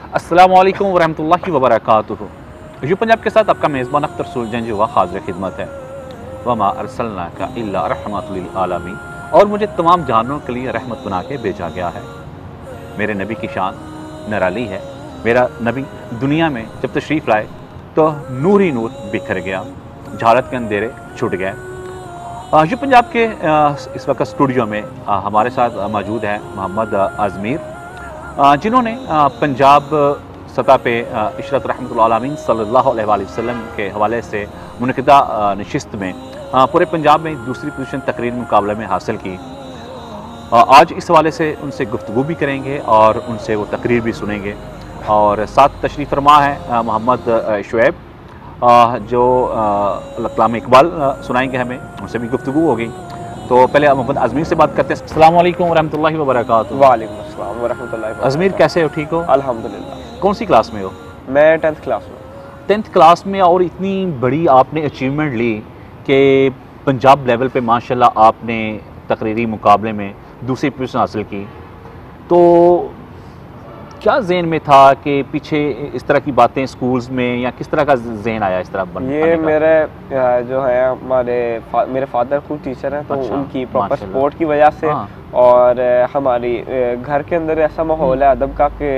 अस्सलामु अलैकुम वरहमतुल्लाहि वबरकातुहू। यू पंजाब के साथ आपका मेज़बान अख्तर सुलझंज हुआ हाज़िर खिदमत है। वमा अरसलनाका इल्ला रहमतुल लिल आलमीन, और मुझे तमाम जानवरों के लिए रहमत बना के भेजा गया है। मेरे नबी की शान निराली है। मेरा नबी दुनिया में जब तशरीफ़ लाए तो नूर ही नूर बिखर गया, जहालत के अंधेरे छुट गए। यू पंजाब के इस वक्त स्टूडियो में हमारे साथ मौजूद है मोहम्मद अज़मीर, जिन्होंने पंजाब सतह पे इशरत रहमतुल आलमीन सल्लल्लाहु अलैहि वसल्लम के हवाले से मुनक़िदा नशिस्त में पूरे पंजाब में दूसरी पोजीशन तकरीर मुकाबले में हासिल की। आज इस हवाले से उनसे गुफ्तगू भी करेंगे और उनसे वो तकरीर भी सुनेंगे। और साथ तशरीफ़ फरमा है मोहम्मद शुएब, जो कलाम इकबाल सुनाएंगे हमें, उनसे भी गुफ्तगू होगी। तो पहले मोहम्मद अज़मीर से बात करते हैं। अस्सलामु अलैकुम वरहमतुल्लाहि वबरकातुहू। वालेकुम अस्सलाम वरहमतुल्लाहि वबरकातुहू। अज़मीर कैसे हो, ठीक हो? अल्हम्दुलिल्लाह। कौन सी क्लास में हो? मैं 10th क्लास में। 10th क्लास में, और इतनी बड़ी आपने अचीवमेंट ली कि पंजाब लेवल पे माशाल्लाह आपने तकरीरी मुकाबले में दूसरी पोजीशन हासिल की। तो क्या ज़हन में था कि पीछे इस तरह की बातें स्कूल्स में, या किस तरह का ज़हन आया इस तरह बनने का? ये मेरे जो है मेरे फादर खुद टीचर हैं, तो अच्छा, उनकी प्रॉपर सपोर्ट की वजह से और हमारी घर के अंदर ऐसा माहौल है अदब का कि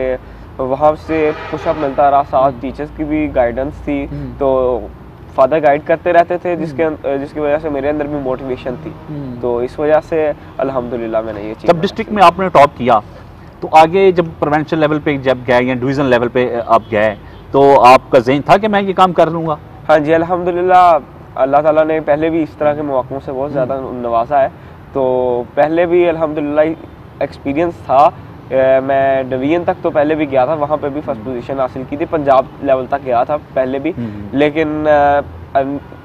वहाँ से पुशअप मिलता रहा, साथ टीचर्स की भी गाइडेंस थी, तो फादर गाइड करते रहते थे, जिसकी वजह से मेरे अंदर भी मोटिवेशन थी। तो इस वजह से अल्हम्दुलिल्लाह मैंने ये चीज़। जब डिस्ट्रिक्ट में आपने टॉप किया तो आगे जब प्रोविंशियल लेवल पे जब गए या डिवीज़न लेवल पे आप गए, तो आपका ज़हन था कि मैं ये काम कर लूँगा? हाँ जी, अल्हम्दुलिल्लाह अल्लाह ताला ने पहले भी इस तरह के मौक़ों से बहुत ज़्यादा नवाजा है। तो पहले भी अल्हम्दुलिल्लाह एक्सपीरियंस था। मैं डिवीज़न तक तो पहले भी गया था, वहाँ पे भी फर्स्ट पोजीशन हासिल की थी, पंजाब लेवल तक गया था पहले भी। लेकिन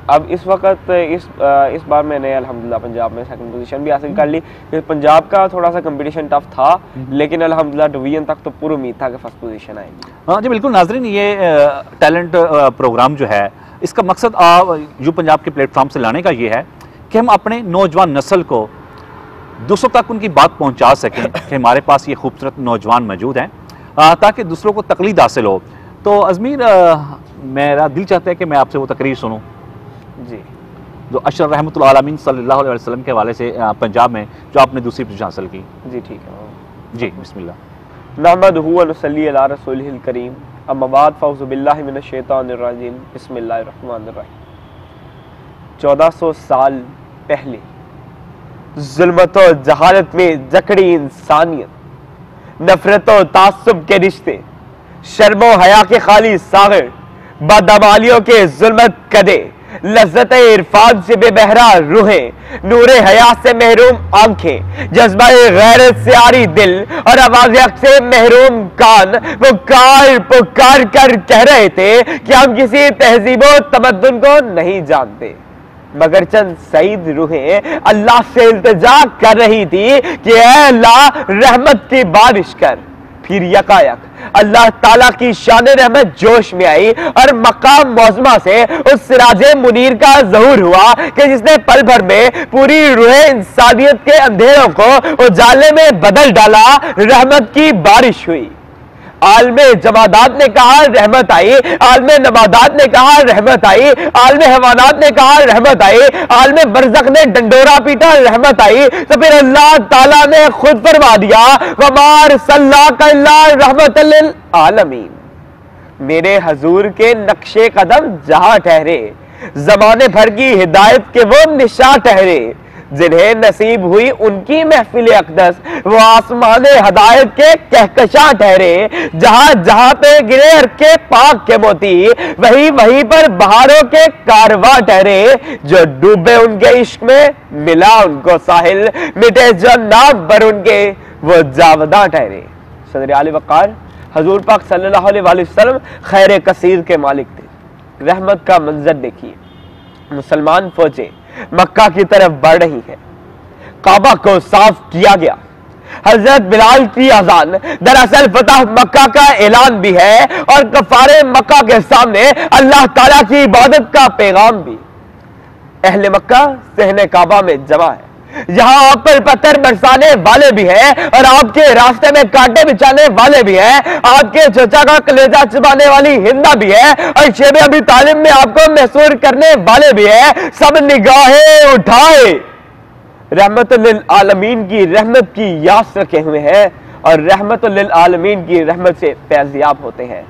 अब इस वक्त इस बार मैंने अल्हम्दुलिल्लाह पंजाब में सेकंड पोजीशन भी हासिल कर ली। पंजाब का थोड़ा सा कंपटीशन टफ था, लेकिन अल्हम्दुलिल्लाह डिवीज़न तक तो पूरी उम्मीद था कि फर्स्ट पोजीशन आएगी। हाँ जी बिल्कुल। नाज़रीन, ये टैलेंट प्रोग्राम जो है, इसका मकसद यू पंजाब के प्लेटफॉर्म से लाने का ये है कि हम अपने नौजवान नस्ल को दूसरों तक उनकी बात पहुंचा सकें कि हमारे पास ये खूबसूरत नौजवान मौजूद हैं, ताकि दूसरों को तकलीद हासिल हो। तो अज़मीर, मेरा दिल चाहता है कि मैं आपसे वो तकरीर सुनूं जी, जो इशरत रहमतुल आलमीन सल्लल्लाहु अलैहि वसल्लम के हवाले से पंजाब में जो आपने दूसरी पोजीशन हासिल की। जी ठीक है जी, बिस्मिल्लाह। नहमदुहु व नुसल्ली अला रसूलिहिल करीम, अम्मा बाद फ़अऊज़ु बिल्लाहि मिनश शैतानिर रजीम, बिस्मिल्लाहिर रहमानिर रहीम। 1400 साल पहले ज़ुल्मत और जहालत में जकड़ी इंसानियत, नफरत और तासुब के रिश्ते, शर्मो हया के खाली सागर, बदअमालियों के जुल्मत कदे, लज्जत इरफान से बेबहरा रूहें, नूरे हया से महरूम आंखें, जज्बा गैरत से आरी दिल और आवाज़ हक से महरूम कान, वो कार पुकार कर कह रहे थे कि हम किसी तहजीबो तमद्दुन को नहीं जानते, मगर चंद सईद रूहें अल्लाह से इल्तिजा कर रही थी कि ऐ अल्लाह रहमत की बारिश कर। फिर यकायक अल्लाह ताला की शान रहमत जोश में आई और मकाम मौजमा से उस सिराजे मुनीर का ज़हूर हुआ कि जिसने पल भर में पूरी रूह इंसानियत के अंधेरों को उजाले में बदल डाला। रहमत की बारिश हुई। आलमे जमादात ने कहा रहमत आई, आलमे नबादात ने कहा रहमत आई, आलमे हवानात ने कहा रहमत आई, आलमे बरज़ख ने डंडोरा पीटा रहमत आई। तो फिर अल्लाह ताला ने खुद फरमा दिया, वमा अरसलनाका इल्ला रहमतल लिल आलमीन। मेरे हजूर के नक्शे कदम जहां ठहरे, जमाने भर की हिदायत के वो निशा ठहरे, जिन्हें नसीब हुई उनकी महफिल अक़दस, वो आसमान हदायत के कहकशा ठहरे। जहां जहां पे गिरे हर के पाक के मोती, वहीं वहीं पर बहारों के कारवां ठहरे। जो डूबे उनके इश्क में मिला उनको साहिल, मिटे जो नाम पर उनके वो जावदा ठहरे। सदर आले वक़ार हजूर पाक सल्लल्लाहु अलैहि वसल्लम खैर कसीर के मालिक थे। रहमत का मंजर देखिए, मुसलमान फौजें मक्का की तरफ बढ़ रही है, काबा को साफ किया गया। हजरत बिलाल की अजान दरअसल फतह मक्का का ऐलान भी है और कफारे मक्का के सामने अल्लाह ताला की इबादत का पैगाम भी। अहले मक्का सहने काबा में जमा है, جہاں آپ پر پتھر برسانے والے بھی ہیں اور آپ کے راستے میں کانٹے بچھانے والے بھی ہیں، آپ کے چچا کا کلیجہ چبانے والی ہندا بھی ہے اور شیب ابی طالب میں آپ کو محصور کرنے والے بھی ہیں، سب نگاہیں اٹھائے رحمت للعالمین کی رحمت کی یاس رکھے ہوئے ہیں اور رحمت للعالمین کی رحمت سے فیضیاب ہوتے ہیں۔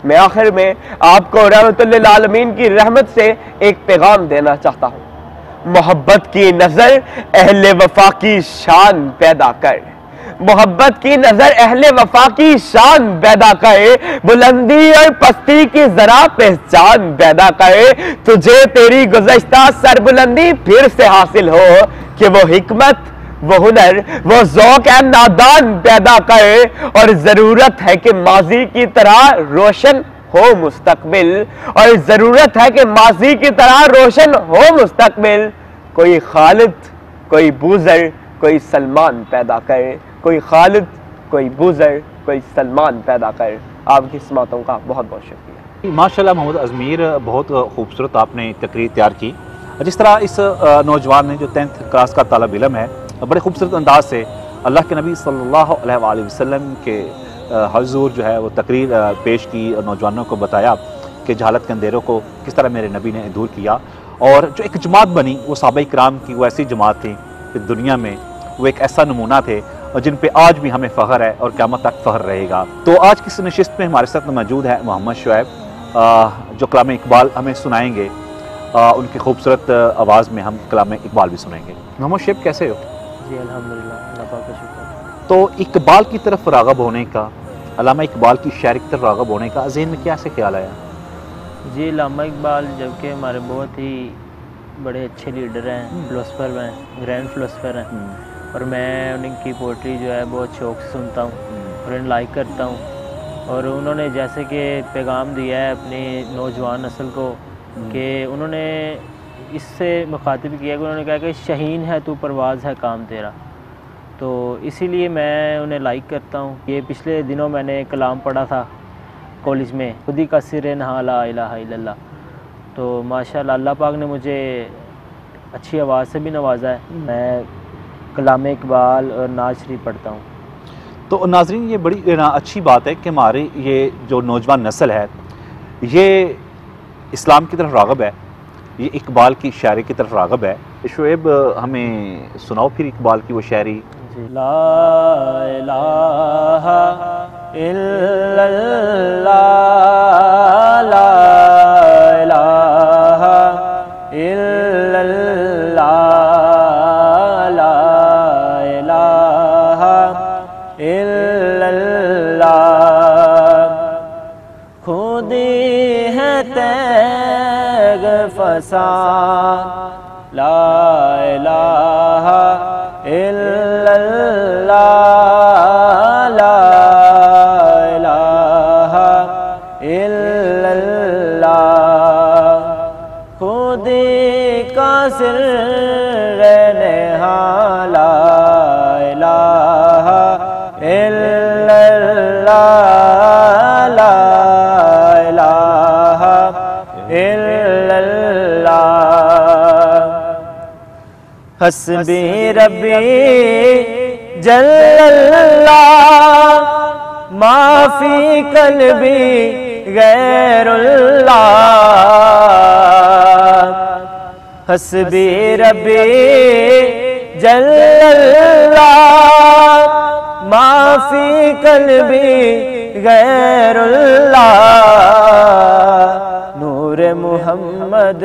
میں آخر میں آپ کو رحمت للعالمین کی رحمت سے ایک پیغام دینا چاہتا ہوں، محبت کی نظر اہل وفا کی شان پیدا کر، محبت کی نظر اہل وفا کی شان پیدا کرے، بلندی اور پستی کی ذرا پہچان پیدا کرے، تجھے تیری گزشتہ سربلندی پھر سے حاصل ہو کہ وہ حکمت، وہ ہنر، وہ ذوق نادان پیدا کرے، اور ضرورت ہے کہ ماضی کی طرح روشن ہو مستقبل، اور ضرورت ہے کہ ماضی کی طرح روشن ہو مستقبل، کوئی خالد، کوئی بوزر، کوئی سلمان پیدا کرے، کوئی خالد، کوئی بوزر، کوئی سلمان پیدا کرے۔ آپ کی سماعتوں کا بہت بہت شکریہ۔ ماشاءاللہ محمد ازمیر، بہت خوبصورت آپ نے تقریر تیار کی۔ جس طرح اس نوجوان نے جو 10th کلاس کا طالب علم ہے، بڑے خوبصورت انداز سے اللہ کے نبی صلی اللہ علیہ وآلہ وسلم کے حضور جو ہے وہ تقریر پیش کی اور نوجوانوں کو بتایا کہ جہالت کے اندھیروں کو کس طرح میرے نبی نے دور کیا، اور جو ایک جماعت بنی وہ صحابہ کرام کی وہ ایسی جماعت تھی کہ دنیا میں وہ ایک ایسا نمونہ تھے اور جن پہ آج بھی ہمیں فخر ہے اور قیامت تک فخر رہے گا۔ تو آج کی اس نشست میں ہمارے ساتھ موجود ہے محمد شعیب، جو کلام اقبال ہمیں سنائیں گے۔ ان کی خوبصورت آواز میں ہم کلام اقبال بھی سنیں گے۔ محمد شعیب کیسے ہو؟ جی الحمدللہ، اللہ پاک کا شکر۔ تو اقبال کی طرف راغب ہونے کا، علامہ اقبال کی شاعری کی طرف راغب ہونے کا ذہن میں کیسے خیال آیا؟ جی علامہ اقبال جبکہ ہمارے بہت ہی بڑے اچھے لیڈر ہیں، فلسفر ہیں، گرینڈ فلسفر ہیں، اور میں ان کی پوئٹری جو ہے بہت شوق سے سنتا ہوں اور انہیں لائک کرتا ہوں، اور انہوں نے جیسے کہ پیغام دیا ہے اپنی نوجوان نسل کو کہ انہوں نے اس سے مخاطب کیا کہ انہوں نے کہا کہ شہین ہے تو پرواز ہے کام تیرا، تو اسی لیے میں انہیں لائک کرتا ہوں۔ یہ پچھلے دنوں میں نے کلام پڑھا تھا کالج میں، خودی کا سر نہا لا الہ الا اللہ، تو ماشاءاللہ اللہ پاک نے مجھے اچھی آواز سے بھی نوازا ہے۔ میں کلام اقبال اور نعت شریف پڑھتا ہوں۔ تو ناظرین، یہ بڑی اچھی بات ہے کہ ہماری یہ جو نوجوان نسل ہے یہ اسلام کی طرف راغب ہے، یہ اقبال کی شاعری کی طرف راغب ہے۔ شعیب ہمیں سناؤ پھر اقبال کی وہ شاعری۔ لا الہ الا اللہ، لا الہ الا اللہ، لا الہ الا اللہ، خودی ہے تیغ فسان، لا الہ الا اللہ، لا الہ الا اللہ، خودی کا سر نہا، لا الہ الا اللہ، لا الہ الا اللہ، حسبی ربی جل اللہ، ما فی قلبی غیر اللہ، حسبی ربی جل اللہ، ما فی قلبی غیر اللہ، نور محمد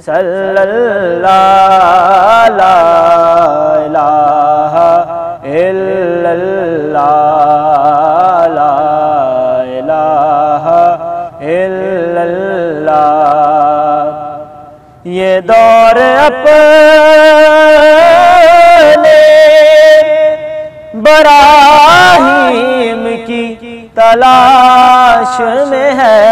صلی اللہ، لا الہ الا اللہ، لا الہ الا اللہ، یہ دور اپنے براہیم کی تلاش میں ہے،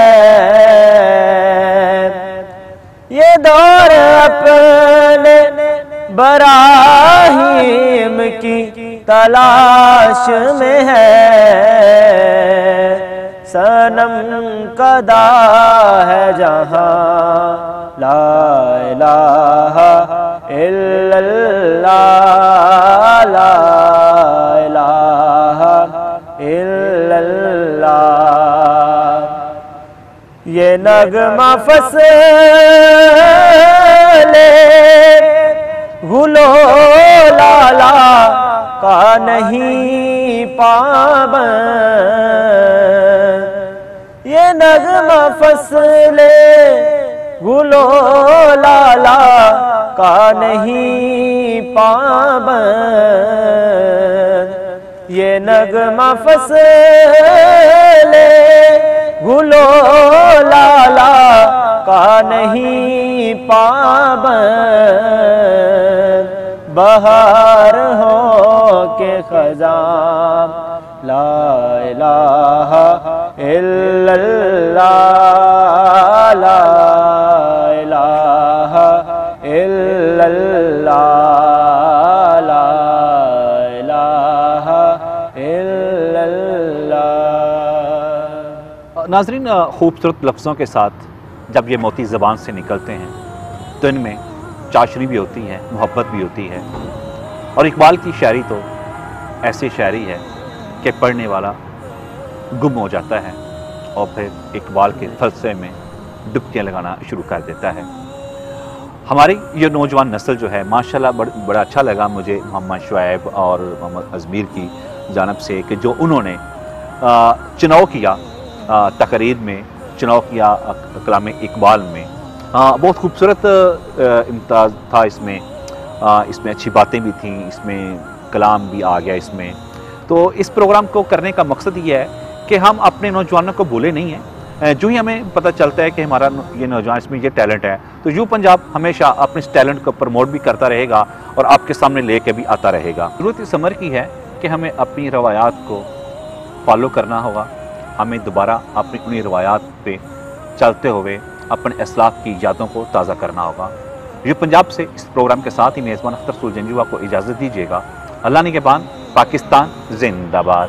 یہ دور اپنے براہیم کی تلاش میں ہے، صنم قدا ہے جہاں، لا الہ الا اللہ، لا الہ الا اللہ، یہ نغمہ فصل گل و لالا کا نہیں پابند، یہ نغمہ فصل گل و لالا کا نہیں پابند، یہ نغمہ فصل گل و لالا کا نہیں پابند، بہار ہو کے خزاں لا الہ الا اللہ، لا الہ الا اللہ، لا الہ الا اللہ۔ ناظرین، خوبصورت لفظوں کے ساتھ جب یہ موتی زبان سے نکلتے ہیں تو ان میں چاشنی بھی ہوتی ہے، محبت بھی ہوتی ہے، اور اقبال کی شاعری تو ایسی شاعری ہے کہ پڑھنے والا گم ہو جاتا ہے اور پھر اقبال کے فلسفے میں ڈبکیاں لگانا شروع کر دیتا ہے۔ ہماری یہ نوجوان نسل جو ہے ماشاءاللہ بڑا اچھا لگا مجھے محمد شعیب اور محمد ازمیر کی جانب سے کہ جو انہوں نے چناؤ کیا تقریر میں، چناؤ کیا کلام اقبال میں، بہت خوبصورت امتیاز تھا اس میں اچھی باتیں بھی تھیں، اس میں کلام بھی آ گیا اس میں۔ تو اس پروگرام کو کرنے کا مقصد یہ ہے کہ ہم اپنے نوجوانوں کو بھولے نہیں ہیں، جو ہی ہمیں پتہ چلتا ہے کہ ہمارا یہ نوجوان اس میں یہ ٹیلنٹ ہے تو یو پنجاب ہمیشہ اپنے اس ٹیلنٹ کو پروموٹ بھی کرتا رہے گا اور آپ کے سامنے لے کے بھی آتا رہے گا۔ ضرورت اس عمر کی ہے کہ ہمیں اپنی روایات کو فالو کرنا ہوگا، ہمیں دوبارہ اپنی انہی روایات پہ چلتے ہوئے اپنے اسلاف کی یادوں کو تازہ کرنا ہوگا۔ یو پنجاب سے اس پروگرام کے ساتھ ہی میزبان اختر رسول جنجوعہ کو اجازت دیجیے گا۔ اللہ نگہبان، پاکستان زندہ باد۔